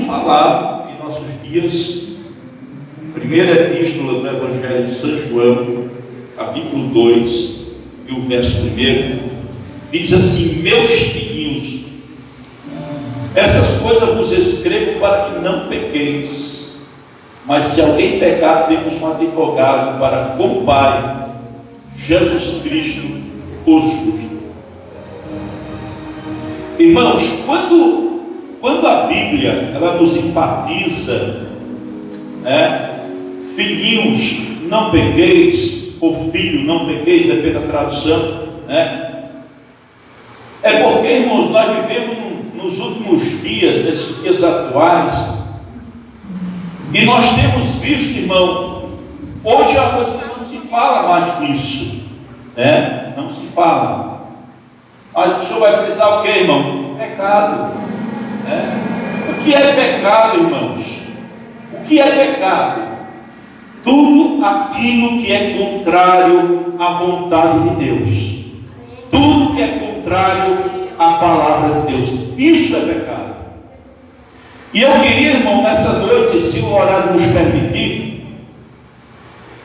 falado em nossos dias. Primeira epístola do Evangelho de São João, capítulo 2, e o verso 1, diz assim: meus filhinhos, essas coisas vos escrevo para que não pequeis. Mas se alguém pecar, temos um advogado para com o Pai, Jesus Cristo, o justo. Irmãos, quando a Bíblia ela nos enfatiza, filhinhos, não pequeis, ou filho, não pequeis, depende da tradução, é porque, irmãos, nós vivemos nos últimos dias, nesses dias atuais, e nós temos visto, irmão, hoje é uma coisa que não se fala mais nisso, não se fala. Mas o senhor vai frisar o que, irmão? Pecado. O que é pecado, irmãos? O que é pecado? Tudo aquilo que é contrário à vontade de Deus, tudo que é contrário à palavra de Deus, isso é pecado. E eu queria, irmão, nessa noite, se o horário nos permitir,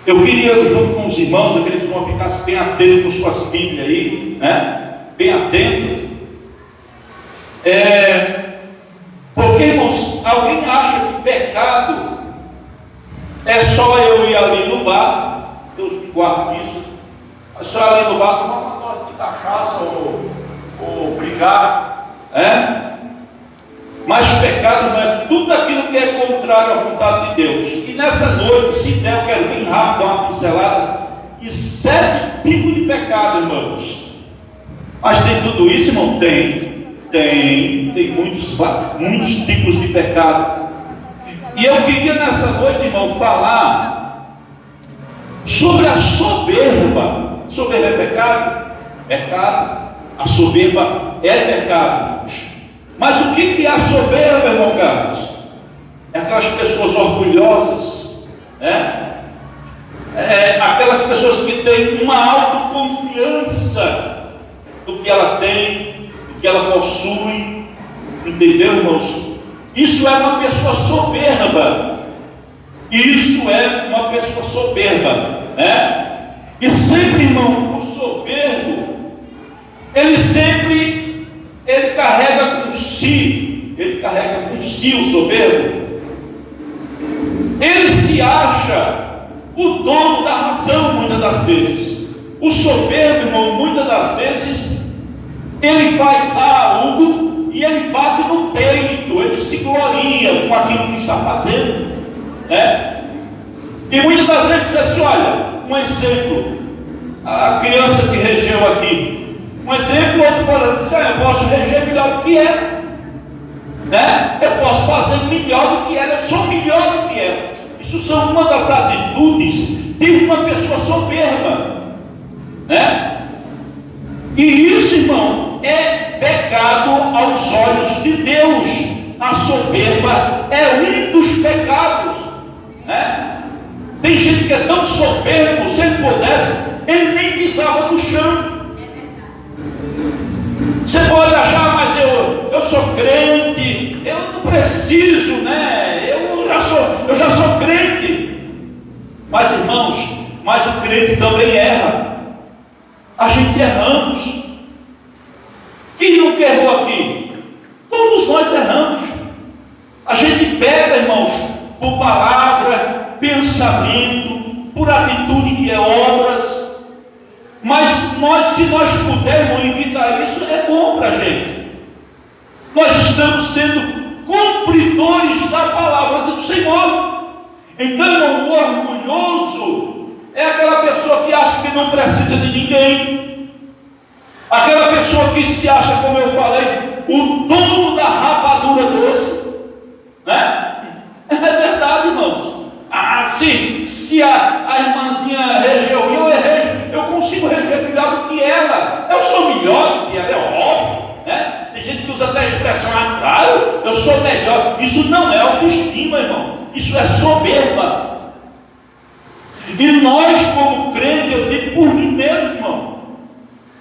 eu queria, junto com os irmãos, eu queria que os irmãos ficassem bem atentos com suas Bíblias aí, bem atentos, porque, irmãos, alguém acha que pecado é só eu ir ali no bar, Deus me guarde disso, é só ir ali no bar tomar uma dose de cachaça ou brigar, mas pecado não é tudo aquilo que é contrário à vontade de Deus. E nessa noite, se der, eu quero bem rápido dar uma pincelada e 7 tipos de pecado, irmãos. Mas tem tudo isso, irmão? Tem muitos tipos de pecado. E eu queria nessa noite, irmão, falar sobre a soberba. Soberba é pecado? Pecado. A soberba é pecado, irmãos. Mas o que é a soberba, irmão Carlos? É aquelas pessoas orgulhosas, aquelas pessoas que têm uma autoconfiança do que ela tem, do que ela possui, entendeu, irmãos? Isso é uma pessoa soberba. Isso é uma pessoa soberba, E sempre, irmão, o soberbo, ele carrega com si o soberbo. Ele se acha o dono da razão, muitas das vezes. O soberbo, irmão, muitas das vezes, ele faz algo e ele bate no peito, ele se gloria com aquilo que está fazendo, E muitas das vezes diz assim: olha, um exemplo, a criança que regeu aqui, um exemplo, outro pode dizer: eu posso reger melhor do que ela, eu posso fazer melhor do que ela, eu sou melhor do que ela. Isso são uma das atitudes de uma pessoa soberba, E isso, irmão, é pecado aos olhos de Deus. A soberba é um dos pecados, Tem gente que é tão soberbo, se ele pudesse, ele nem pisava no chão. Você pode achar: mas eu sou crente, eu não preciso, eu já sou crente. Mas, irmãos, o crente também erra. A gente erramos. Quem nunca errou aqui? Todos nós erramos. A gente peca, irmãos, por palavra, pensamento, por atitude que é obras. Mas se nós pudermos evitar isso, é bom para a gente. Nós estamos sendo cumpridores da palavra do Senhor. Então, o orgulhoso é aquela pessoa que acha que não precisa de ninguém, aquela pessoa que se acha, como eu falei, o dono da rapadura doce, É verdade, irmãos. Se a irmãzinha regeu e eu consigo reger melhor do que ela, eu sou melhor do que ela, é óbvio, Tem gente que usa até a expressão: claro, eu sou melhor. Isso não é autoestima, irmão, isso é soberba. E nós, como crentes, eu digo por mim mesmo, irmão,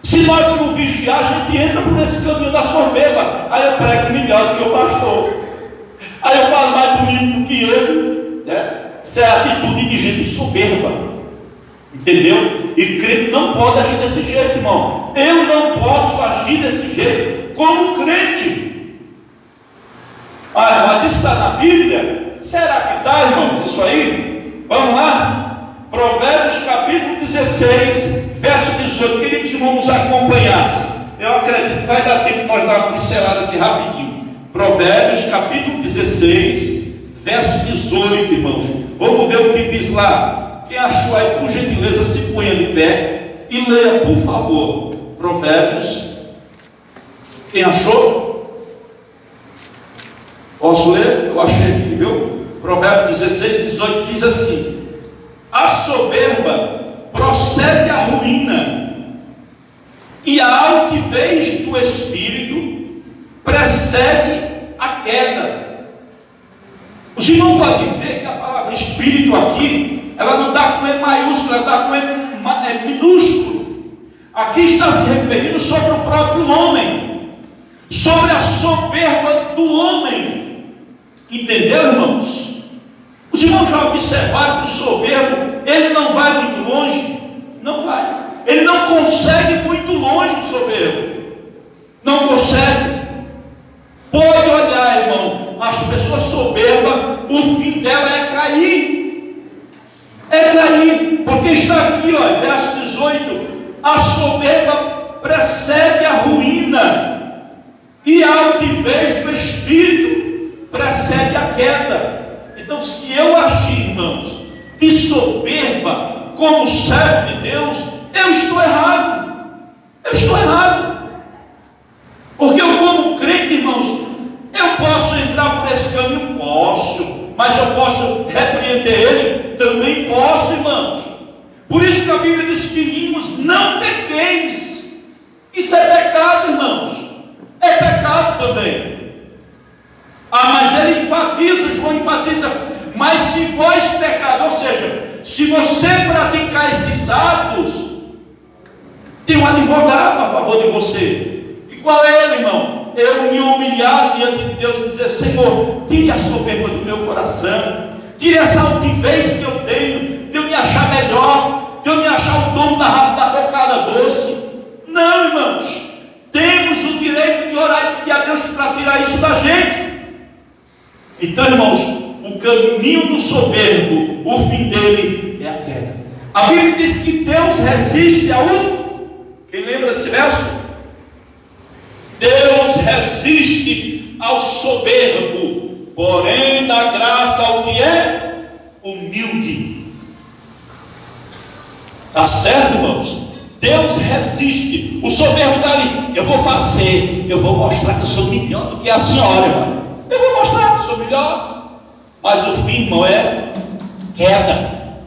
se nós não vigiar, a gente entra por esse caminho da soberba. Aí eu prego melhor do que o pastor, Aí eu falo mais bonito do que ele, né? Isso é atitude de gente soberba, entendeu? E crente não pode agir desse jeito, irmão. Eu não posso agir desse jeito como crente. Ah, mas isso está na Bíblia? Será que está, irmãos, isso aí? Vamos lá? Provérbios capítulo 16, verso 18. Queria que os irmãos nos acompanhassem. Eu acredito que vai dar tempo de nós dar uma pincelada aqui rapidinho. Provérbios capítulo 16, verso 18, irmãos. Vamos ver o que diz lá. Quem achou aí, por gentileza, se ponha de pé e leia, por favor. Provérbios. Quem achou? Posso ler? Eu achei aqui, viu? Provérbios 16, 18 diz assim: a soberba procede à ruína, e a altivez do espírito precede a queda. Os irmãos podem ver que a palavra espírito aqui, ela não está com E maiúsculo, ela está com E minúsculo. Aqui está se referindo sobre o próprio homem, sobre a soberba do homem. Entendeu, irmãos? Os irmãos já observaram que o soberbo, ele não vai muito longe? Não vai. Ele não consegue muito longe, o soberbo. Não consegue. Pode olhar, irmão, as pessoas soberbas, o fim dela é cair. É cair, porque está aqui, ó, verso 18: a soberba precede a ruína, e a altivez do espírito precede a queda. Então, se eu agir, irmãos, de soberba como servo de Deus, eu estou errado. Eu estou errado. Porque eu, como crente, irmãos, eu posso entrar por esse caminho? Posso. Mas eu posso repreender ele? Também posso, irmãos. Por isso que a Bíblia diz: filhinhos, não pequeis. Isso é pecado, irmãos. É pecado também. Ah, mas ele enfatiza, João enfatiza: mas se vós pecador, ou seja, se você praticar esses atos, tem um advogado a favor de você. E qual é ele, irmão? Eu me humilhar diante de Deus e dizer: Senhor, tire a soberba do meu coração, tire essa altivez que eu tenho, de eu me achar melhor, de eu me achar o dono da cocada doce. Não, irmãos, temos o direito de orar e pedir a Deus para tirar isso da gente. Então, irmãos, o caminho do soberbo, o fim dele é a queda. A Bíblia diz que Deus resiste a um. Quem lembra desse verso? Deus resiste ao soberbo, porém dá graça ao que é humilde. Está certo, irmãos? Deus resiste. O soberbo está ali: eu vou fazer, eu vou mostrar que eu sou melhor do que a senhora, irmão. Eu vou mostrar que eu sou melhor. Mas o fim, irmão, é queda.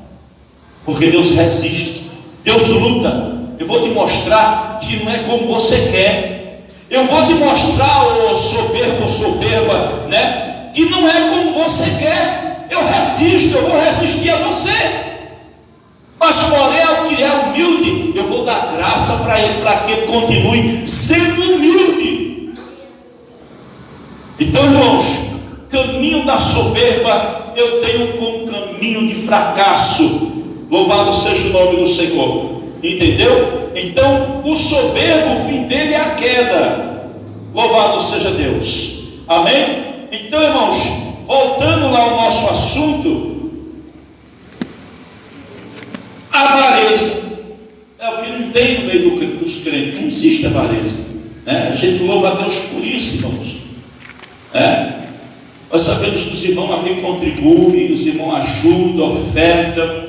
Porque Deus resiste. Deus luta. Eu vou te mostrar que não é como você quer. Eu vou te mostrar, ô soberbo ou soberba, né, que não é como você quer. Eu resisto, eu vou resistir a você. Mas porém, ao que é humilde, eu vou dar graça para ele, para que ele continue sendo humilde. Então, irmãos, caminho da soberba eu tenho como caminho de fracasso. Louvado seja o nome do Senhor. Entendeu? Então, o soberbo, o fim dele é a queda. Louvado seja Deus. Amém? Então, irmãos, voltando lá ao nosso assunto, a avareza é o que não tem no meio dos crentes. Não existe avareza, né? A gente louva a Deus por isso, irmãos. Nós sabemos que os irmãos aqui contribuem, os irmãos ajudam, ofertam.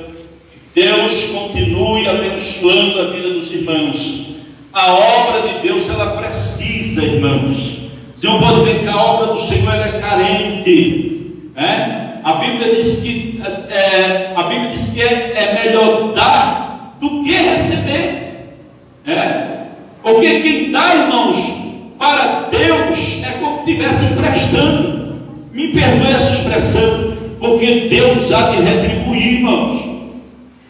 Deus continue abençoando a vida dos irmãos. A obra de Deus, ela precisa, irmãos. Você não pode ver que a obra do Senhor, ela é carente, né? A Bíblia diz que é melhor dar do que receber, né? Porque quem dá, irmãos, para Deus é como se estivesse emprestando. Me perdoe essa expressão, porque Deus há de retribuir, irmãos.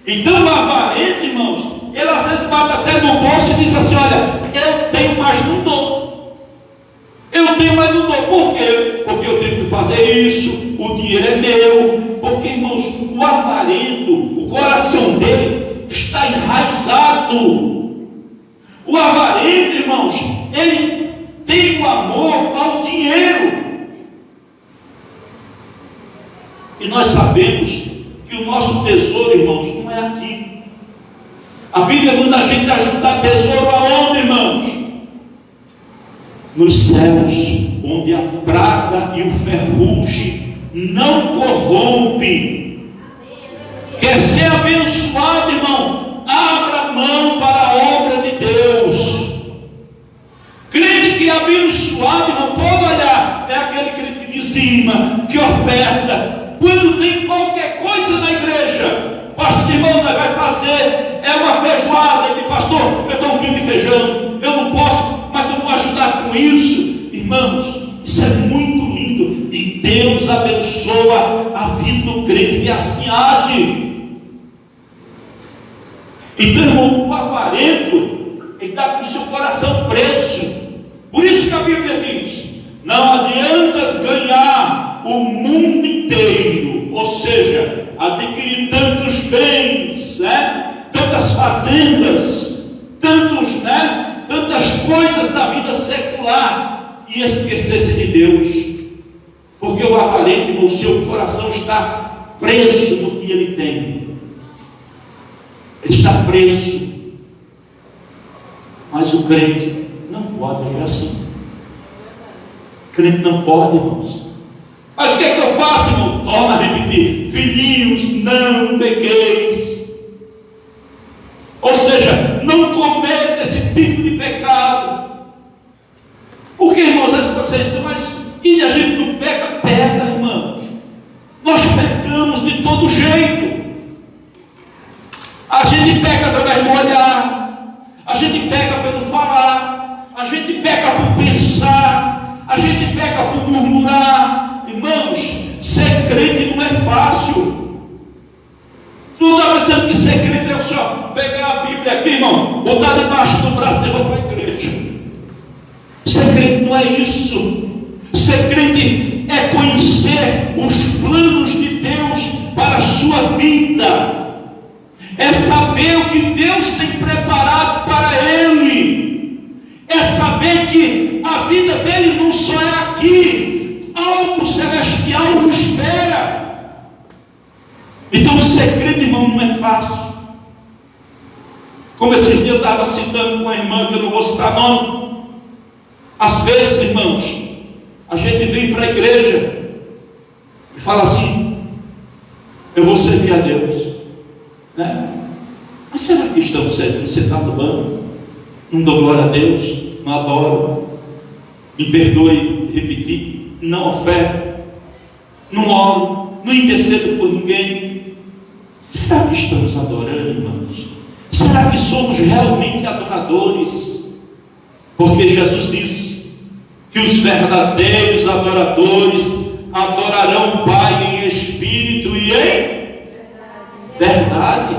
Então o avarento, irmãos, ele às vezes bate até no bolso e diz assim: olha, eu tenho, mas não dou. Eu tenho, mas não dou. Por quê? Porque eu tenho que fazer isso, o dinheiro é meu. Porque, irmãos, o avarento, o coração dele está enraizado. O avarento, irmãos, ele tem o amor ao dinheiro. E nós sabemos que o nosso tesouro, irmãos, não é aqui. A Bíblia manda a gente ajuntar tesouro aonde, irmãos? Nos céus, onde a prata e o ferrugem não corrompem. Quer ser abençoado, irmão? Abra mão para a obra de Deus. Crente que é abençoado, irmão, pode olhar, é aquele crente que dizima, que oferta. Quando tem qualquer coisa na igreja, pastor, irmão, nós vai fazer, é uma feijoada, ele diz, pastor, eu dou um quilo de feijão, eu não posso, mas eu vou ajudar com isso. Irmãos, isso é muito lindo, e Deus abençoa a vida do crente que assim age. Então, irmão, o avarento, ele está com o seu coração preso. Por isso que a Bíblia diz, não adianta ganhar o mundo inteiro, ou seja, adquirir tantos bens, tantas fazendas, tantas coisas da vida secular, e esquecer-se de Deus. Porque o avarento, irmão, o seu coração está preso no que ele tem. Ele está preso. Mas o crente não pode agir assim. O crente não pode, irmãos. Mas o que é que eu faço, irmão? Torna a repetir: filhinhos, não pequeis. Ou seja, não cometa esse tipo de pecado. Porque, irmãos, às vezes você diz, mas e a gente não peca? Peca, irmãos. Nós pecamos de todo jeito. A gente peca através do olhar, a gente peca pelo falar, a gente peca por pensar, a gente peca por murmurar. Irmãos, ser crente não é fácil. Tu não está pensando que ser crente é o senhor pegar a Bíblia aqui, irmão, botar debaixo do braço e levar para a igreja. Ser crente não é isso. Ser crente é conhecer os planos de Deus para a sua vida. É saber o que Deus tem preparado para ele. É saber que a vida dele não só é aqui, algo celestial o espera. Então ser crente, irmão, não é fácil. Como esses dias eu estava citando com uma irmã, que eu não vou citar nome. Às vezes, irmãos, a gente vem para a igreja e fala assim: eu vou servir a Deus, né? Mas será que estamos servindo? Você está no banco? Não dou glória a Deus? Não adoro? Me perdoe repetir? Não oferto? Não oro? Não intercedo por ninguém? Será que estamos adorando, irmãos? Será que somos realmente adoradores? Porque Jesus disse que os verdadeiros adoradores adorarão o Pai em espírito e em verdade.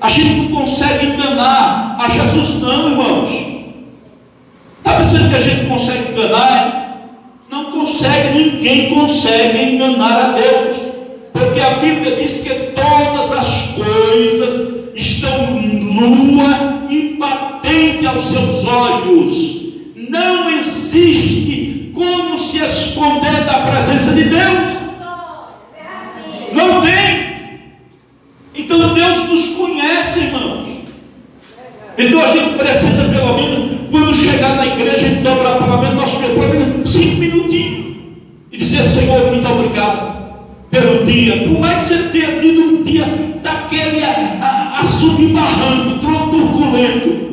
A gente não consegue enganar a Jesus, não, irmãos. Está pensando que a gente consegue enganar? Não consegue, ninguém consegue enganar a Deus. Porque a Bíblia diz que todas as coisas estão nua e patente aos seus olhos. Não existe como se esconder da presença de Deus. Não tem. Então Deus nos conhece, irmãos. Então a gente precisa, pelo menos, quando chegar na igreja, a gente dobrar pelo menos 5 minutinhos e dizer: Senhor, muito obrigado pelo dia. Por mais que você tenha tido um dia daquele a subir barranco, turbulento,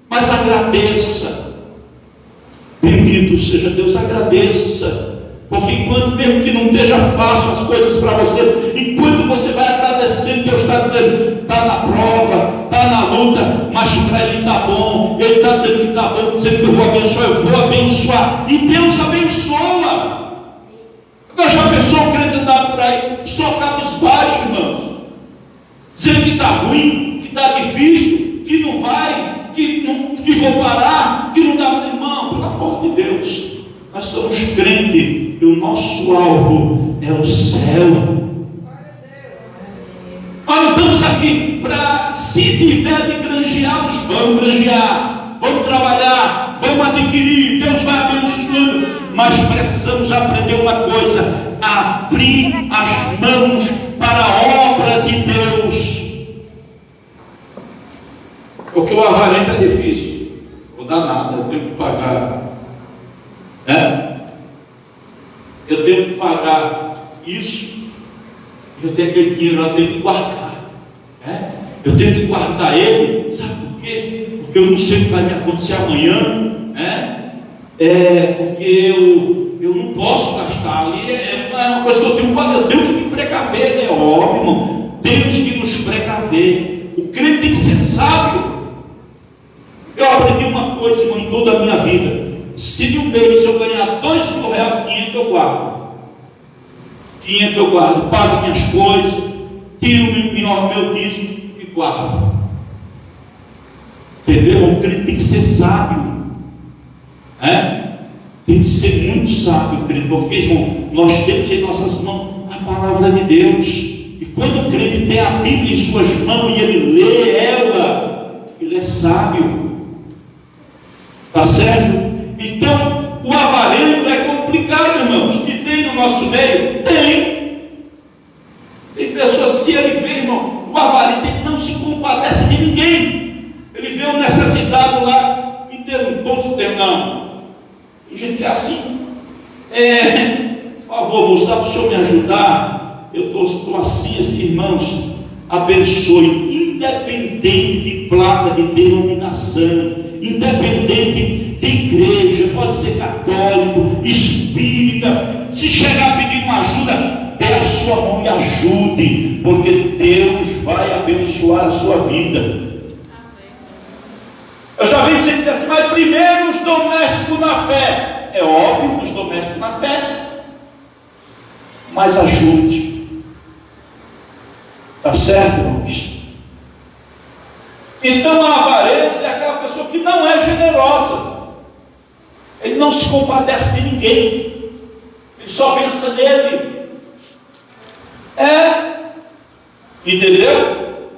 mas agradeça. Bendito seja Deus, agradeça. Porque enquanto, mesmo que não esteja fácil as coisas para você, enquanto você vai agradecendo, Deus está dizendo: está na prova, está na luta, mas para Ele está bom. Ele está dizendo que está bom, dizendo que eu vou abençoar, eu vou abençoar. E Deus abençoa. Agora já pensou o crente andar por aí só cabisbaixo, irmãos, dizendo que está ruim, que está difícil, que não vai, que vou parar, que não dá para irmão? Pelo amor de Deus, Deus. Nós somos crentes e o nosso alvo é o céu. Nós não estamos aqui para, se tiver de granjear, vamos granjear, vamos trabalhar, vamos adquirir, Deus vai abençoando, mas precisamos aprender uma coisa: abrir as mãos para a obra de Deus. Porque o avarento é difícil, vou dar nada, eu tenho que pagar, eu tenho que pagar isso, eu tenho aquele dinheiro, eu tenho que guardar, eu tenho que guardar ele, sabe por quê? Porque eu não sei o que vai me acontecer amanhã, porque eu não posso gastar ali, é uma coisa que eu tenho que me precaver, né? Óbvio, irmão, temos que nos precaver. O crente tem que ser sábio. Eu aprendi uma coisa, irmão, em toda a minha vida: se de um mês eu ganhar R$2.000, 500 eu guardo. 500 eu guardo, pago minhas coisas, tiro meu dízimo e guardo. Entendeu? O crente tem que ser sábio. Tem que ser muito sábio, crente, porque, irmão, nós temos em nossas mãos a palavra de Deus. E quando o crente tem a Bíblia em suas mãos e ele lê ela, ele é sábio. Tá certo? Então, o avarento é complicado, irmãos. E tem no nosso meio? Tem pessoas, se ele vê, irmão, o avarento, ele não se compadece de ninguém. Ele vê o necessitado lá e todos tem, não. Tem gente que é assim. Por favor, moço, dá para o senhor me ajudar? Eu estou assim, irmãos. Abençoe, independente de placa de denominação, independente de igreja, pode ser católico, espírita. Se chegar pedindo uma ajuda, dê a sua mão e ajude, porque Deus vai abençoar a sua vida. Eu já vi você dizer assim: mas primeiro os domésticos na fé. É óbvio, os domésticos na fé, mas ajude. Está certo, irmãos? Então a avareza é aquela pessoa que não é generosa. Ele não se compadece de ninguém. Ele só pensa nele. Entendeu?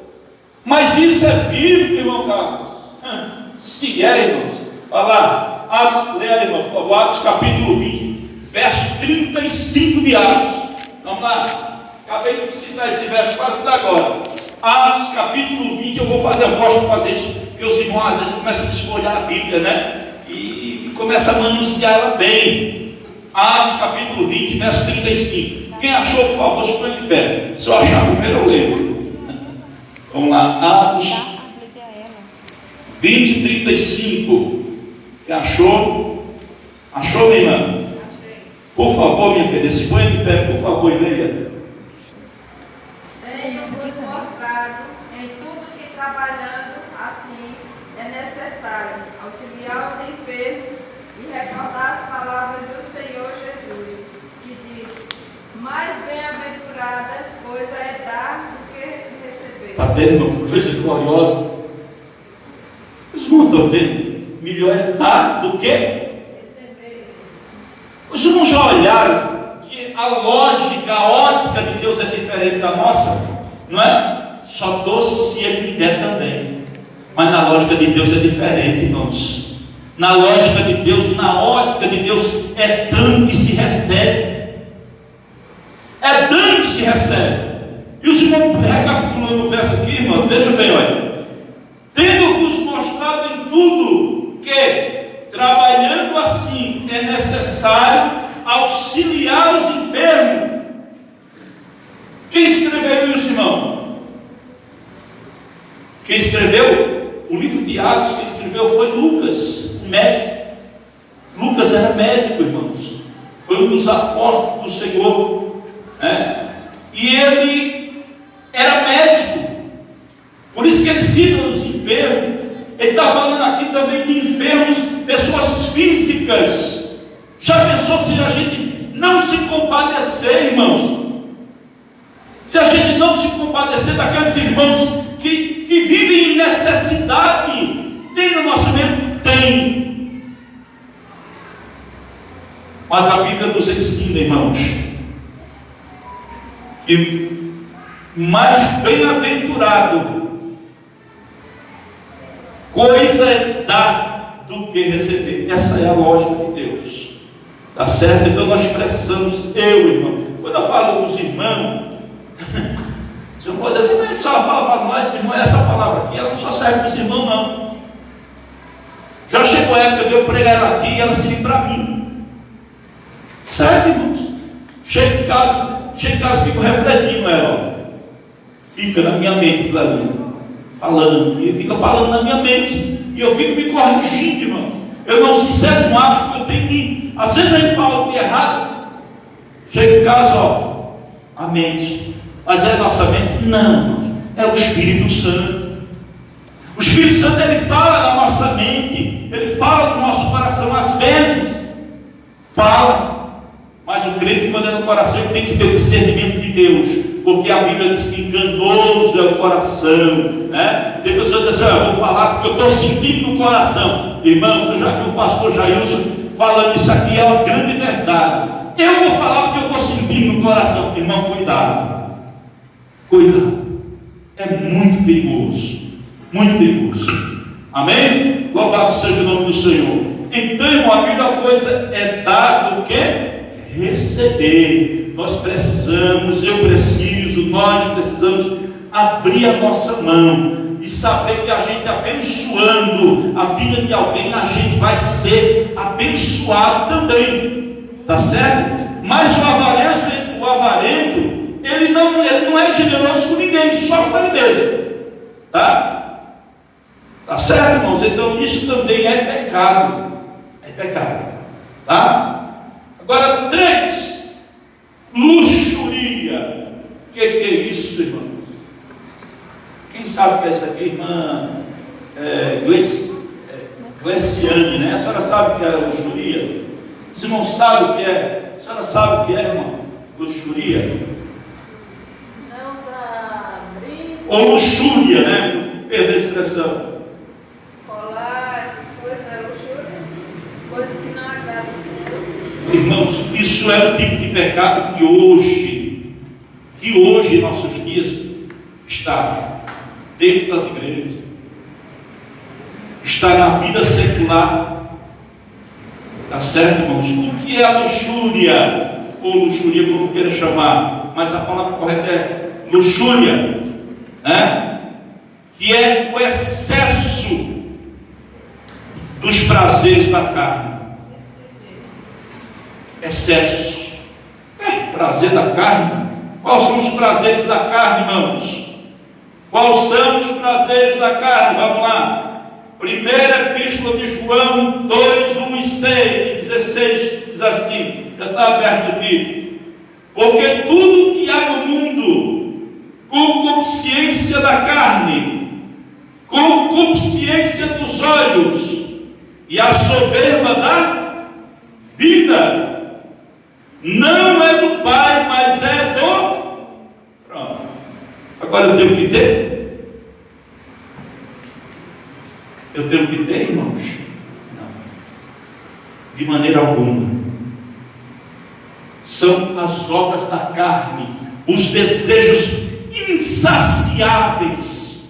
Mas isso é bíblico, irmão Carlos. Se é, irmãos. Olha lá, Atos, leia, irmão, por favor, Atos capítulo 20, verso 35 de Atos. Vamos lá. Acabei de citar esse verso quase da agora. Atos capítulo 20, eu gosto de fazer isso, porque os irmãos às vezes começam a desfolhar a Bíblia, né? E começam a manusear ela bem. Atos capítulo 20, verso 35. Quem achou, por favor, se põe de pé. Se eu achar primeiro, eu leio. Vamos lá, Atos 20, 35. Quem achou? Achou, minha irmã? Por favor, minha querida, se põe de pé, por favor, e leia. Trabalhando assim é necessário auxiliar os enfermos e recordar as palavras do Senhor Jesus, que diz: mais bem-aventurada coisa é dar do que receber. Está vendo? Coisa gloriosa. Os irmãos estão vendo? Melhor é dar do que receber. Os irmãos já olharam que a lógica, a ótica de Deus é diferente da nossa, não é? Só dou se Ele me der também. Mas na lógica de Deus é diferente, irmãos. Na lógica de Deus, na ótica de Deus, é dano que se recebe. É dano que se recebe. E os irmãos, recapitulando o verso aqui, irmão, veja bem, olha. Tendo-vos mostrado em tudo que, trabalhando assim, é necessário auxiliar os enfermos. Quem escreveu isso, irmão? Quem escreveu o livro de Atos, quem escreveu foi Lucas, o médico. Lucas era médico, irmãos. Foi um dos apóstolos do Senhor. E ele era médico. Por isso que ele cita os enfermos. Ele está falando aqui também de enfermos, pessoas físicas. Já pensou se a gente não se compadecer, irmãos? Se a gente não se compadecer daqueles irmãos que vivem em necessidade, tem no nosso meio? Tem. Mas a Bíblia nos ensina, irmãos, que mais bem-aventurado coisa é dar do que receber. Essa é a lógica de Deus. Tá certo? Então nós precisamos, irmão. Quando eu falo com os irmãos, você não pode dizer, mas só fala para nós, irmão, essa palavra aqui, ela não só serve para os irmãos, não. Já chegou a época de eu pregar ela aqui e ela servir para mim. Certo, irmãos? Chego em casa, fico refletindo ela. Fica na minha mente aquilo ali, falando, e fica falando na minha mente, e eu fico me corrigindo, irmãos. Eu não sei se é um hábito que eu tenho em mim. Às vezes a gente fala algo errado, chega em casa, a mente, mas é a nossa mente? Não, irmãos, é o Espírito Santo. O Espírito Santo, ele fala na nossa mente, ele fala no nosso coração, às vezes fala, mas o crente, quando é no coração, ele tem que ter o discernimento de Deus, porque a Bíblia diz que enganoso é o coração, né? Tem pessoas que dizem assim, eu vou falar porque eu estou sentindo no coração. Irmãos, eu já vi o pastor Jailson falando isso aqui, é uma grande verdade. Eu vou falar porque eu estou sentindo no coração. Irmão, cuidado, é muito perigoso, muito perigoso. Amém? Louvado seja o nome do Senhor. Então, irmão, a melhor coisa é dar do que receber. Nós precisamos, nós precisamos abrir a nossa mão e saber que a gente abençoando a vida de alguém, a gente vai ser abençoado também, tá certo? Mas o avarento, ele não é generoso com ninguém, só com ele mesmo, tá certo, irmãos? Então isso também é pecado, tá? Agora 3, luxúria. O que é isso, irmãos? Quem sabe o que é isso aqui, irmã Gleciane, né? A senhora sabe o que é luxúria? Se não sabe o que é, a senhora sabe o que é, irmão? Luxúria? Não usar brinco. Ou luxúria, né? Perder a expressão. Colar, essas coisas, não é luxúria? Coisas que não agradam o Senhor. Irmãos, isso é um tipo de pecado que hoje, em nossos dias, está dentro das igrejas, está na vida secular, tá certo, irmãos? O que é a luxúria, ou luxúria, como queira chamar, mas a palavra correta é luxúria, né? Que é o excesso dos prazeres da carne. Excesso. Prazer da carne? Quais são os prazeres da carne, irmãos? Quais são os prazeres da carne? Vamos lá. Primeira epístola de João 2, 1 e 16 diz assim, já está aberto aqui. Porque tudo que há no mundo, concupiscência da carne, concupiscência dos olhos e a soberba da vida, não é do Pai, mas é do... Pronto. Agora eu tenho que ter? Eu tenho que ter, irmãos? Não. De maneira alguma. São as obras da carne, os desejos insaciáveis.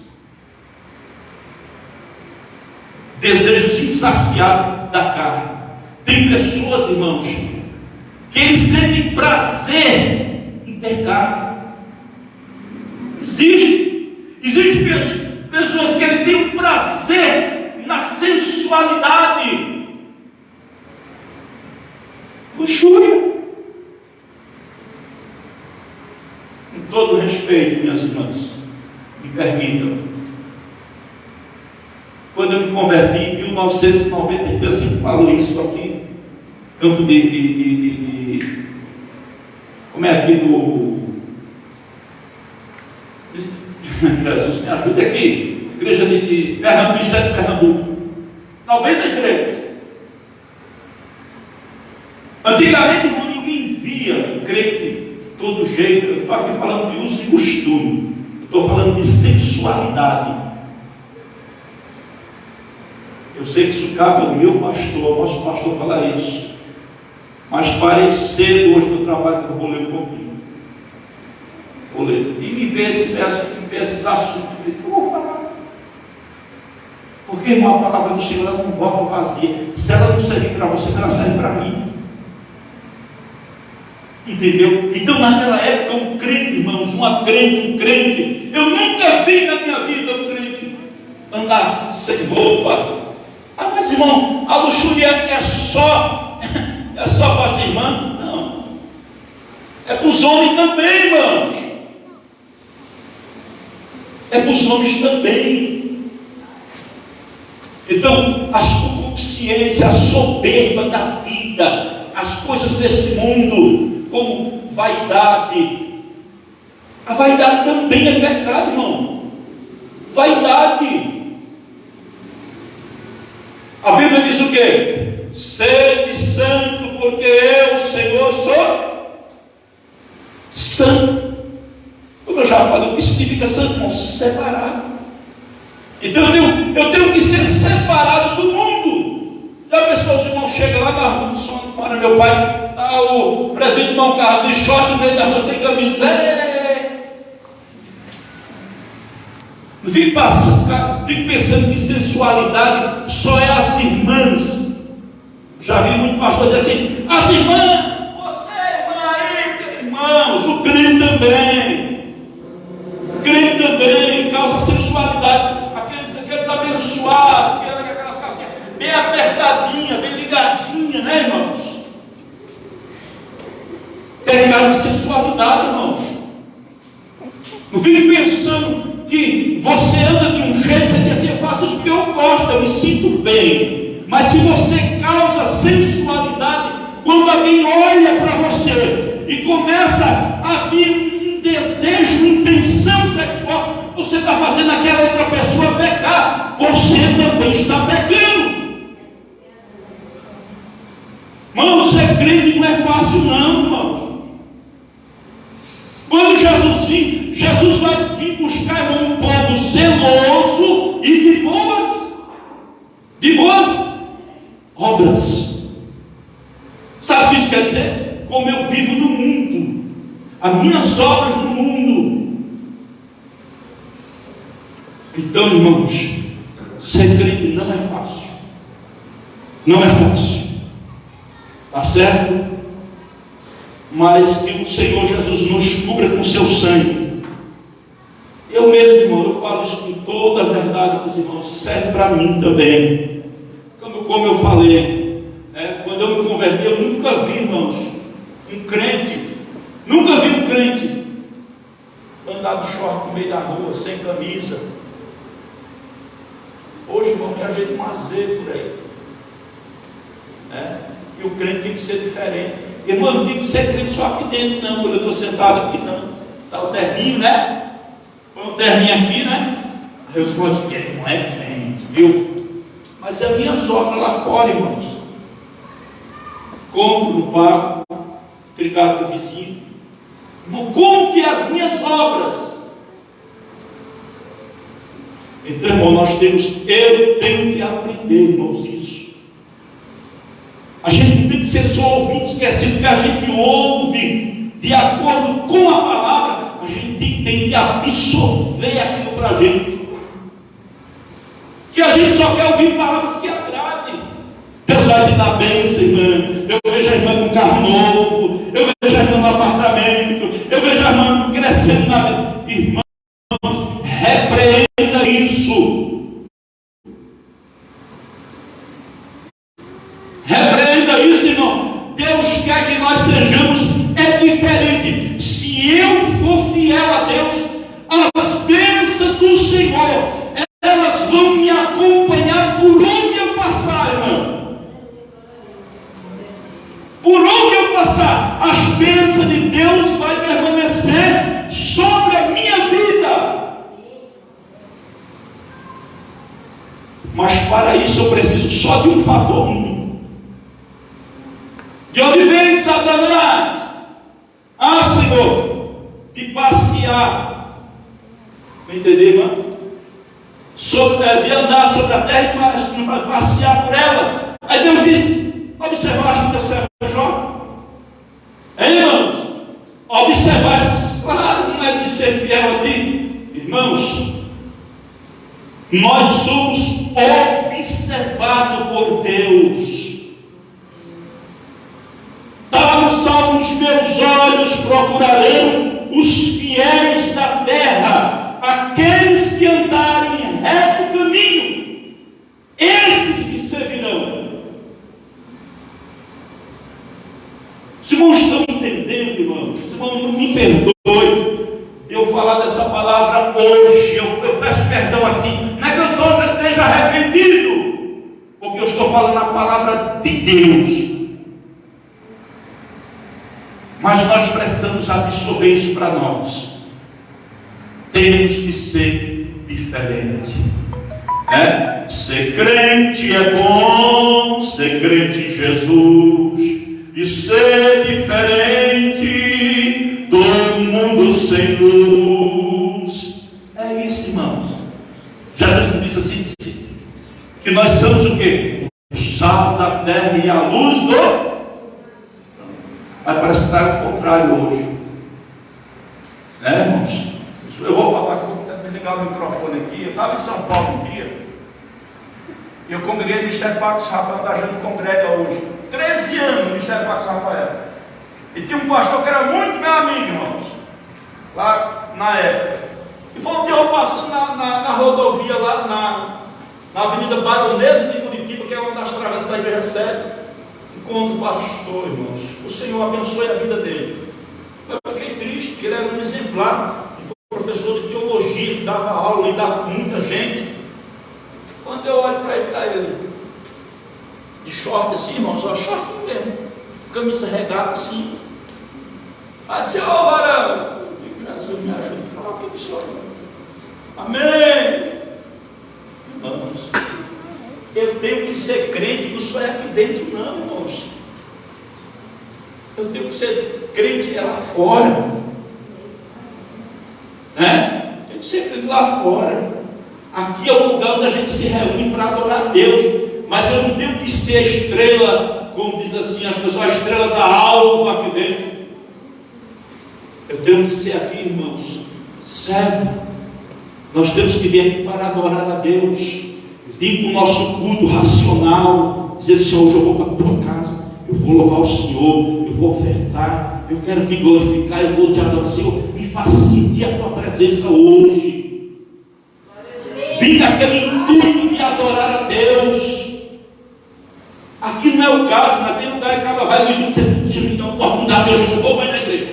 Desejos insaciáveis da carne. Tem pessoas, irmãos, que eles sentem prazer em ter carne. Existem pessoas que ele tem um prazer na sensualidade. Luxúria. Com todo respeito, minhas irmãs, me permitam. Quando eu me converti em 1992, eu sempre falo isso aqui, campo como é aqui do... Jesus me ajuda aqui, igreja de Pernambuco, Ministério de Pernambuco, 93. Antigamente, ninguém via crente de todo jeito. Eu estou aqui falando de uso e costume, eu estou falando de sensualidade. Eu sei que isso cabe ao meu pastor, ao nosso pastor falar isso. Mas parei cedo hoje no trabalho, que eu vou ler um pouquinho. Vou ler. E me ver esse verso, me ver esses assuntos. Eu vou falar. Porque, irmão, a palavra do Senhor, ela não volta vazia. Se ela não servir para você, ela serve para mim. Entendeu? Então, naquela época, um crente, irmãos, um crente, eu nunca vi na minha vida um crente andar sem roupa. Ah, mas irmão, a luxúria é só para as irmãs? Não. É para os homens também, irmãos. É para os homens também. Então, as concupiscências, a soberba da vida, as coisas desse mundo, como vaidade. A vaidade também é pecado, irmão. Vaidade. A Bíblia diz o quê? Sede santo, porque eu, Senhor, sou santo. Como eu já falei, o que significa santo, irmão? Separado. Então eu tenho que ser separado do mundo. Já pensou, os irmãos chegam lá na rua do som, para meu pai, está o presbítero num carro de short no meio da rua sem camisa. Fico pensando que sensualidade só é as irmãs. Já vi muito pastor dizer assim: as irmãs, você é irmã aí, irmãos, o crente também. O crente também causa sensualidade. Aqueles abençoados, aquelas calcinhas bem apertadinhas, bem ligadinhas, né, irmãos? Pecado de sensualidade, irmãos. Não fique pensando que você anda de um jeito, você diz assim: eu faço isso porque eu gosto, eu me sinto bem. Mas se você causa sensualidade, quando alguém olha para você e começa a vir um desejo, uma intenção sexual, você está fazendo aquela outra pessoa pecar, você também está pecando. Irmão, ser crente não é fácil não, irmão. Quando Jesus vir, Jesus vai vir buscar, irmão, um povo zeloso e de boas obras. Sabe o que isso quer dizer? Como eu vivo no mundo, as minhas obras no mundo. Então, irmãos, ser crente não é fácil. Não é fácil. Tá certo? Mas que o Senhor Jesus nos cubra com o seu sangue. Eu mesmo, irmão, eu falo isso com toda a verdade para os irmãos, serve para mim também. Como eu falei, né? Quando eu me converti, eu nunca vi, irmãos, nunca vi um crente andar de short no meio da rua, sem camisa. Hoje, irmão, que a gente mais vê por aí, né? E o crente tem que ser diferente. Irmão, não tem que ser crente só aqui dentro, não. Quando eu estou sentado aqui, não. Está o terninho, né? Põe o terninho aqui, né? Aí os irmãos dizem: ele não é crente, viu? Mas é a minha obras lá fora, irmãos. Compro, não pago, trigado do vizinho. Não compre as minhas obras. Então, irmão, eu tenho que aprender, irmãos, isso. A gente não tem que ser só ouvinte esquecido, que a gente ouve de acordo com a palavra. A gente tem que absorver aquilo para a gente. Que a gente só quer ouvir palavras que agradem. Deus vai te dar bênção, irmã. Eu vejo a irmã com carro novo. Eu vejo a irmã no apartamento. Eu vejo a irmã crescendo na vida. Irmãos, repreenda isso. Repreenda isso, irmão. Deus quer que nós sejamos diferente. Se eu for fiel a Deus, as bênçãos do Senhor, elas vão me acompanhar por onde eu passar, irmão. Por onde eu passar, as bênçãos de Deus vai permanecer sobre a minha vida. Mas para isso eu preciso só de um fator único. De onde vem Satanás? Ah, Senhor, de passear. Entendeu, irmão? De andar sobre a terra e passear por ela. Aí Deus disse: observaste o teu servo Jó? ser fiel a ti. Irmãos, nós somos observados por Deus. Está lá no Salmo: os meus olhos procurarão os fiéis da terra, aqueles que andarem em reto caminho, esses me servirão. Os irmãos estão entendendo, irmãos? Os irmãos, não me perdoem de eu falar dessa palavra hoje. Eu peço perdão assim, não é que eu esteja arrependido, porque eu estou falando a palavra de Deus. Mas nós precisamos absorver isso para nós. Temos que ser diferente. Ser crente é bom, ser crente em Jesus, e ser diferente do mundo sem luz. É isso, irmãos. Jesus me disse assim, que nós somos o quê? O sal da terra e a luz do... Mas parece que está ao contrário hoje. Irmãos? Eu vou falar, vou ligar o microfone aqui. Eu estava em São Paulo um dia, e eu congreguei no Ministério Parque São Rafael, da gente congrega hoje 13 anos no Ministério Parque São Rafael. E tinha um pastor que era muito meu amigo, irmãos, lá na época. E foi um dia eu passando na rodovia, lá na Avenida Baronesa de Curitiba, que é uma das travessas da igreja sede. Encontro o pastor, irmãos. O Senhor abençoe a vida dele. Eu fiquei triste, porque ele era um exemplar, um professor de teologia, que dava aula e dava com muita gente. Quando eu olho para ele, está ele de short assim, irmão, só short mesmo, camisa regata assim. Aí disse: ô varão, Jesus me ajuda a falar o que o senhor. Amém. Irmãos, eu tenho que ser crente, não sou aqui dentro não, irmãos. Eu tenho que ser crente lá fora. Tenho que ser crente lá fora. Aqui é o lugar onde a gente se reúne para adorar a Deus. Mas eu não tenho que ser a estrela, como diz assim as pessoas, a estrela da alva aqui dentro. Eu tenho que ser aqui, irmãos, servo. Nós temos que vir aqui para adorar a Deus. Vir com o nosso culto racional, dizer: Senhor, hoje eu vou para a tua casa, eu vou louvar o Senhor, eu vou ofertar, eu quero te glorificar, eu vou te adorar. Senhor, me faça sentir a tua presença hoje. Vim naquele intuito de adorar a Deus. Aqui não é o caso, naquele lugar acaba, vai no intuito, se me dá uma oportunidade, Deus, eu não vou mais na igreja.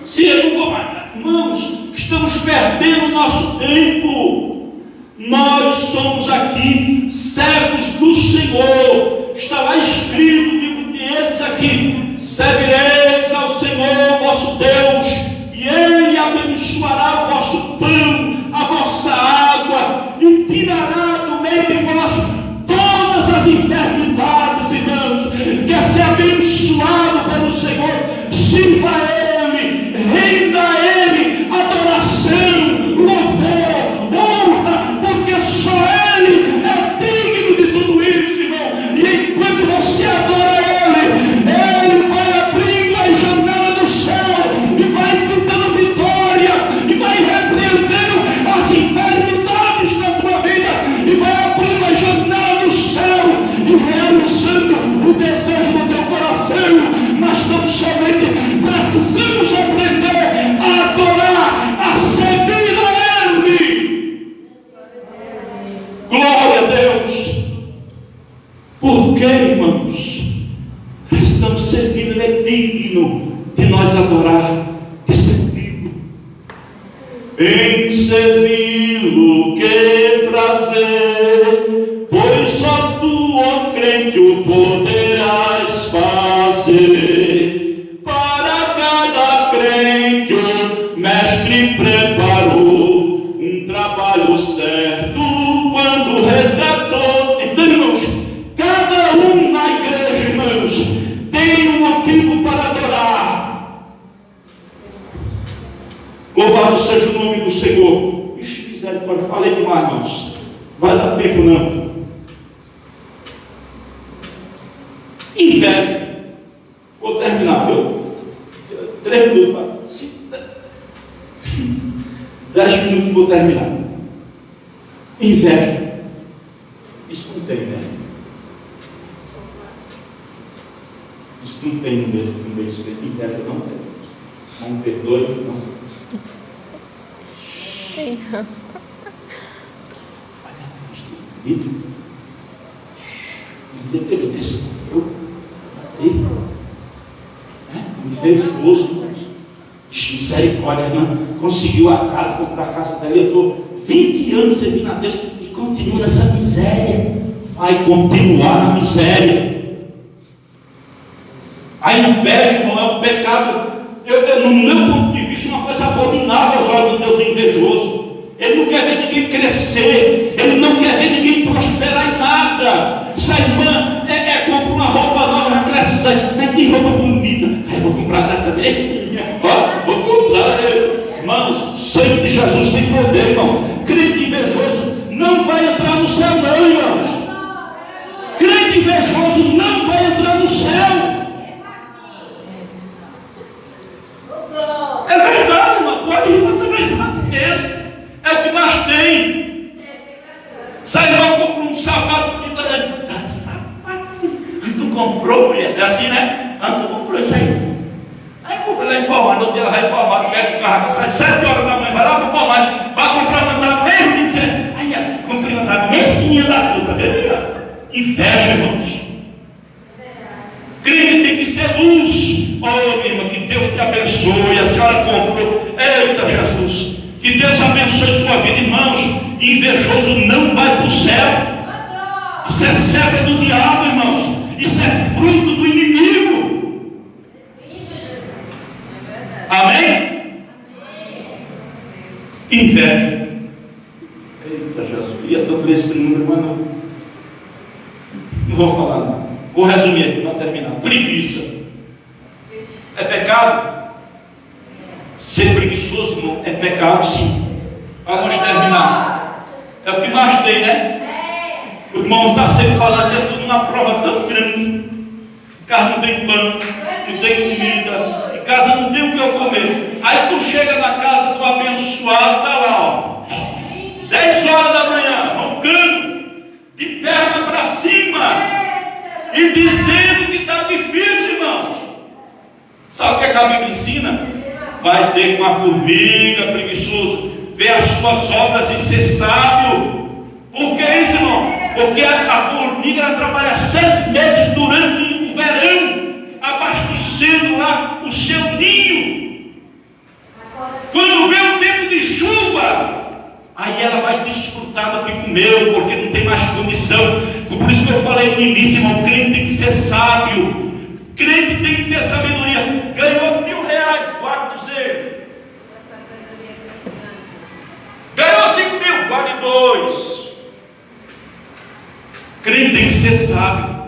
Se eu não vou mais, irmãos, estamos perdendo o nosso tempo. Nós somos aqui servos do Senhor. Está lá escrito no livro de Êxodo aqui: servireis ao Senhor vosso Deus, e Ele abençoará o vosso pão, a vossa água, e tirará do meio de vós todas as enfermidades, irmãos. Quer ser abençoado pelo Senhor? Sirva a Ele, renda a Ele adoração, louvor, honra, porque só Ele é digno de tudo isso, irmão. E enquanto você adora Ele, Ele vai abrindo a janela do céu e vai te dando vitória, e vai repreendendo as enfermidades da tua vida, e vai abrindo a janela do céu e realizando o desejo do teu coração. Mas não somente precisamos aprender a adorar, a servir a Ele. Glória a Deus. Por que, irmãos? Precisamos servir. Ele é digno de nós adorar, de servi-lo. Em servi-lo que prazer, pois só tu, ó crente, o poderás fazer. Para cada crente o mestre preparou um trabalho certo quando resgatou. Então, irmãos, cada um na igreja, irmãos, tem um motivo para adorar. Louvado seja o nome do Senhor. Ixi, misericórdia, falei demais, irmãos. Vai dar tempo não. Inveja. Vou terminar, viu? 3 minutos. 10 minutos e vou terminar. Inveja. Isso não tem, né? Isso não tem no meio espírito. Inveja não tem. Não perdoe, não. Independência. Invejoso, irmãos. Misericórdia, irmã. Conseguiu a casa, comprar a casa dela. Eu estou 20 anos servindo a Deus e continua nessa miséria. Vai continuar na miséria. A inveja, irmão, é um pecado. No meu ponto de vista, uma coisa abominável aos olhos de Deus invejoso. Ele não quer ver ninguém crescer. Ele não quer ver ninguém prosperar em nada. Se a irmã compra uma roupa nova, já cresce, mas que roupa bonita. Aí vou comprar dessa vez. Vou comprar. Irmãos, o sangue de Jesus tem poder, irmão. Crente invejoso não vai entrar no céu, não, irmãos. Crente invejoso não vai entrar no céu. É verdade, irmão. Pode ir, mas é verdade mesmo. É o que mais tem. Se a irmã compra um sapato bonito, tu comprou, mulher? É assim, né? Tu comprou isso aí. Aí compra lá em Palmar, no outro dia ela vai em Palmar, pega o carro, sai 7 horas da manhã, vai lá para Palmar, vai comprar uma andar mesmo e dizer, aí comprei uma andar mesinha da puta, beleza? Inveja, irmãos. Crime tem que ser luz. Oh, minha irmã, que Deus te abençoe. A senhora comprou. Eita, Jesus. Que Deus abençoe sua vida, irmãos. Invejoso não vai para o céu. Isso é cega do diabo, irmãos. Isso é fruto do inimigo. Amém? Inveja. Eita, Jesus. Ia todo esse número, mas não vou falar, não. Vou resumir aqui para terminar. Preguiça. É pecado? Ser preguiçoso, irmão, é pecado, sim. Para nós terminar. É o que mais tem, né? O irmão está sempre falando, isso é tudo uma prova tão grande. Em casa não tem pão, não tem comida, em casa não tem o que eu comer. Aí tu chega na casa do abençoado, está lá, ó, 10 horas da manhã, roncando, de perna para cima, e dizendo que está difícil, irmãos. Sabe o que a Bíblia ensina? Vai ter com a formiga, preguiçoso, ver as suas obras e ser sábio. Por que isso, irmão? Porque a formiga ela trabalha 6 meses durante o verão, abastecendo lá o seu ninho. Quando vem o tempo de chuva, aí ela vai desfrutar do que comeu, porque não tem mais condição. Por isso que eu falei no início, irmão, o crente tem que ser sábio. Crente tem que ter sabedoria. Ganhou R$1.000, guarde 200. Ganhou 5.000, guarde 2. Crente tem que ser sábio.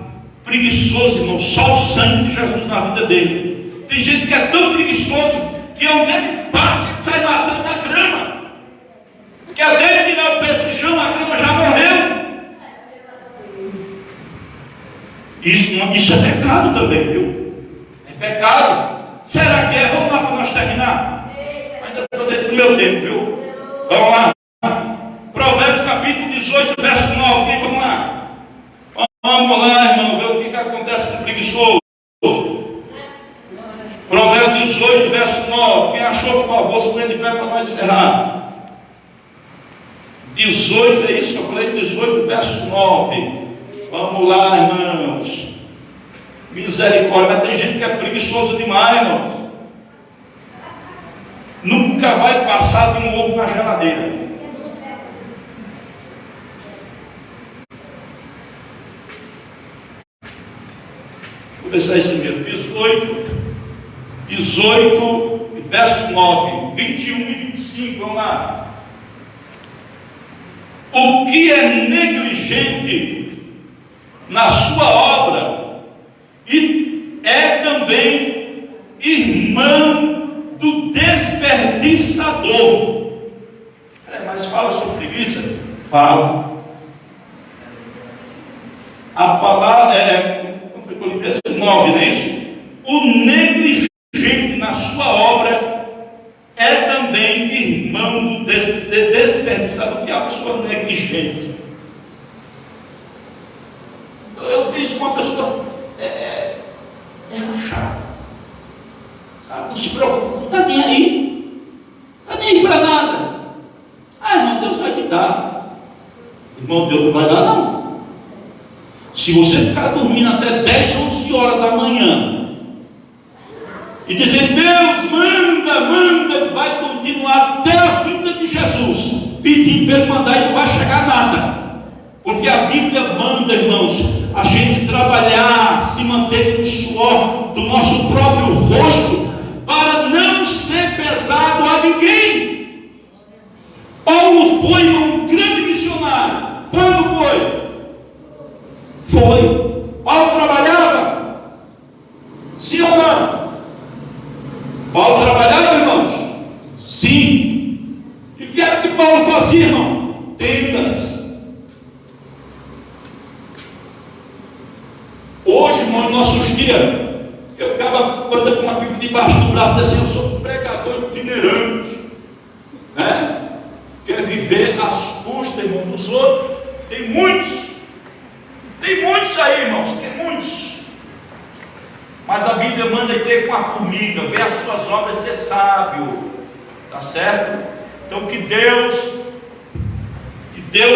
Preguiçoso, irmão, só o sangue de Jesus na vida dele. Tem gente que é tão preguiçoso que onde ele passa e sai matando a grama. Que a dele tirar o pé do chão, a grama já morreu. Isso é pecado também, viu? É pecado. Será que é? Vamos lá para nós terminar. Ainda estou dentro do meu tempo, viu? Vamos lá. Provérbios capítulo 18, verso 9. Vamos lá. Vamos lá, irmão, ver o que acontece com o preguiçoso. Provérbios 18, verso 9. Quem achou, por favor, se põe de pé para nós encerrar. 18, é isso que eu falei? 18, verso 9. Vamos lá, irmãos. Misericórdia. Mas tem gente que é preguiçoso demais, irmãos. Nunca vai passar de um ovo na geladeira. Vou pensar isso mesmo. 18, verso 9. 21 e 25. Vamos lá. O que é negligente na sua obra e é também irmão do desperdiçador. Mas fala sobre preguiça? Fala. A palavra como foi com verso 9, não é isso? O negligente na sua obra é também irmão do desperdiçador. negligente. Sabe o que é uma pessoa negligente? Eu penso que uma pessoa relaxada, sabe? Não se preocupa, não está nem aí, não está nem aí para nada. Ah, irmão, Deus vai te dar. Irmão, Deus não vai dar, não. Se você ficar dormindo até 10, 11 horas da manhã e dizer, Deus, manda, vai continuar até a vinda de Jesus, pedindo para ele mandar e não vai chegar nada. Porque a Bíblia manda, irmãos, a gente trabalhar, se manter com o suor do nosso próprio rosto, para não ser pesado a ninguém. Paulo foi um grande missionário. Foi ou não foi? Foi. Paulo trabalhava? Sim ou não? Paulo trabalhava, irmãos? Sim. E o que era que Paulo fazia, irmão? Tendas. Hoje, irmão, em nossos dias, eu acaba anda com uma Bíblia debaixo do braço, assim, eu sou um pregador itinerante, né? Quer viver às custas, irmão, dos outros. Tem muitos aí, irmãos, tem muitos. Mas a Bíblia manda ter com a formiga, ver as suas obras, ser sábio, tá certo? Então que Deus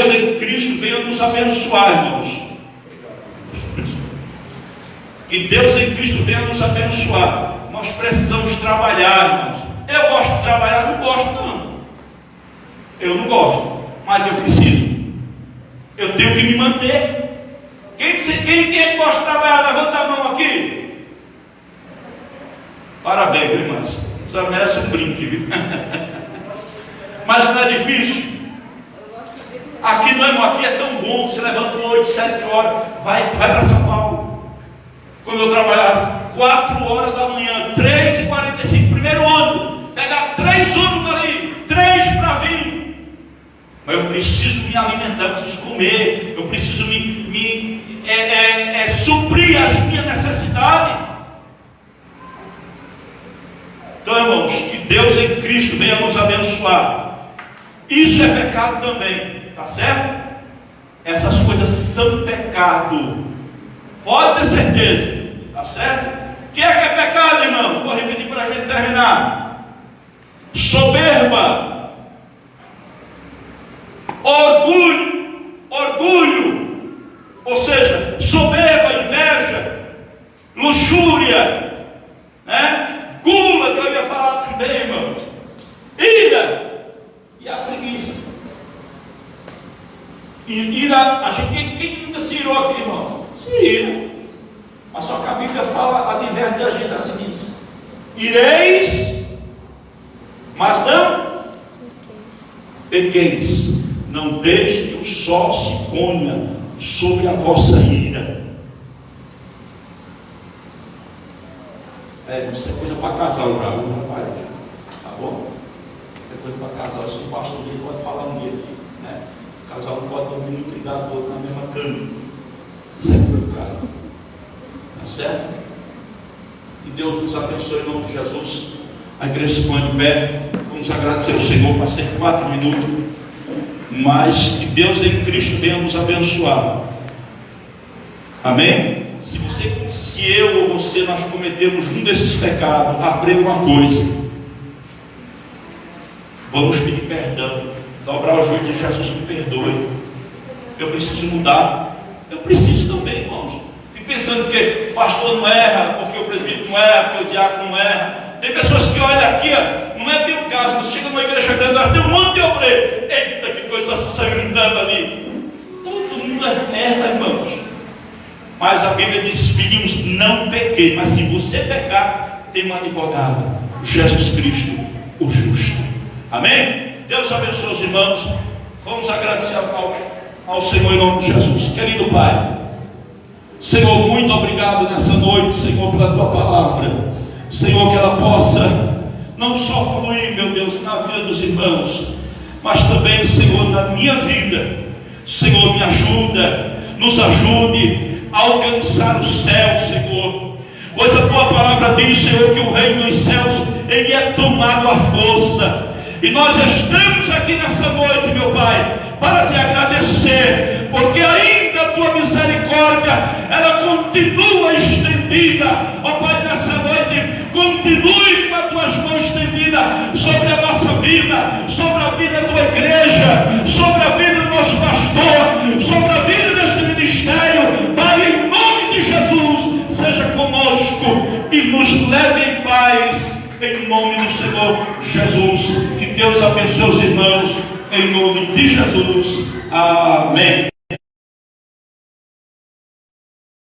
em Cristo venha nos abençoar, irmãos. Que Deus em Cristo venha nos abençoar. Nós precisamos trabalhar, irmãos. Eu gosto de trabalhar? Não gosto, não. Eu não gosto, mas eu preciso. Eu tenho que me manter. Quem gosta de trabalhar? Levanta a mão aqui. Parabéns, viu, irmãs? Você merece um brinde, viu? Mas não é difícil. Aqui não, irmão, aqui é tão bom. Você levanta 8, 7 horas, vai para São Paulo. Quando eu trabalhar 4 horas da manhã, 3h45, primeiro ônibus, pegar 3 ônibus ali, 3 para vir. Mas eu preciso me alimentar, eu preciso comer, eu preciso suprir as minhas necessidades. Então, irmãos, que Deus em Cristo venha nos abençoar. Isso é pecado também, tá certo? Essas coisas são pecado. Pode ter certeza, tá certo? O que é pecado, irmãos? Vou repetir para a gente terminar. Soberba, orgulho, ou seja, soberba, inveja, luxúria, né? Gula, que eu ia falar também, irmãos, ira e a preguiça. Ira, a gente, quem nunca se irou aqui, irmão? Se ira. Mas só que a Bíblia fala, adverte a gente assim diz: ireis, mas não pequeis. Não deixe que o sol se ponha sobre a vossa ira. Isso é coisa para casal, rapaz. Tá bom? Isso é coisa para casal. Isso o pastor dele pode falar um dia aqui, né? O casal não pode dormir muito ligado com o outro na mesma cama. Isso é complicado. Tá certo? Que Deus nos abençoe em nome de Jesus. A igreja se põe de pé. Vamos agradecer ao Senhor. Passei 4 minutos. Mas que Deus em Cristo venha nos abençoar. Amém? Se eu ou você nós cometemos um desses pecados, aprenda uma coisa: vamos pedir perdão, dobrar o joelho de Jesus, me perdoe. Eu preciso mudar. Eu preciso também, irmãos. Fico pensando que o pastor não erra, porque o presbítero não erra, porque o diácono não erra. Tem pessoas que olham aqui, ó, não é bem o caso. Você chega numa igreja grande, tem um monte de obreiro. Eita, que coisa sangue andando ali. Todo mundo erra, irmãos. Mas a Bíblia diz: filhinhos, não pequei. Mas se você pecar, tem um advogado, Jesus Cristo, o justo. Amém? Deus abençoe os irmãos. Vamos agradecer ao Senhor em nome de Jesus. Querido Pai, Senhor, muito obrigado nessa noite, Senhor, pela Tua palavra. Senhor, que ela possa não só fluir, meu Deus, na vida dos irmãos, mas também, Senhor, na minha vida. Senhor, me ajuda, nos ajude a alcançar o céu, Senhor. Pois a Tua palavra diz, Senhor, que o reino dos céus, ele é tomado à força. E nós estamos aqui nessa noite, meu Pai, para te agradecer, porque ainda a tua misericórdia, ela continua estendida. Ó Pai, nessa noite, continue com as tuas mãos estendidas sobre a nossa vida, sobre a vida da tua igreja, sobre a vida do nosso pastor, sobre a vida deste ministério. Pai, em nome de Jesus, seja conosco e nos leve em paz, em nome do Senhor Jesus. Que Deus abençoe os irmãos, em nome de Jesus. Amém.